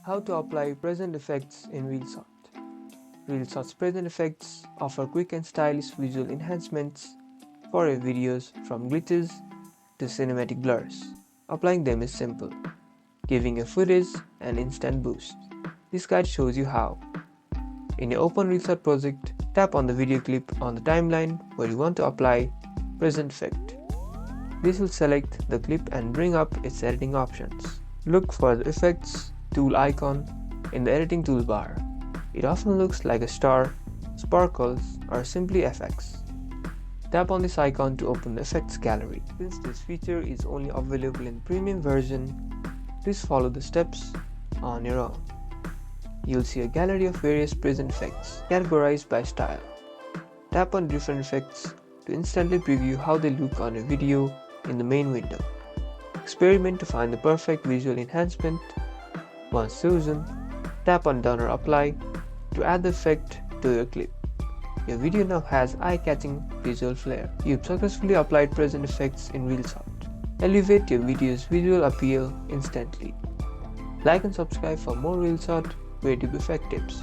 How to apply present effects in Reelshot. Reelshot's present effects offer quick and stylish visual enhancements for your videos, from glitches to cinematic blurs. Applying them is simple, giving your footage an instant boost. This guide shows you how. In your open Reelshot project, tap on the video clip on the timeline where you want to apply present effect. This will select the clip and bring up its editing options. Look for the Effects tool icon in the editing toolbar. It often looks like a star, sparkles, or simply FX. Tap on this icon to open the effects gallery. Since this feature is only available in premium version, please follow the steps on your own. You'll see a gallery of various present effects categorized by style. Tap on different effects to instantly preview how they look on a video in the main window. Experiment to find the perfect visual enhancement. Once chosen, tap on Done or Apply to add the effect to your clip. Your video now has eye-catching visual flair. You've successfully applied present effects in Reelshot. Elevate your video's visual appeal instantly. Like and subscribe for more Reelshot creative effect tips.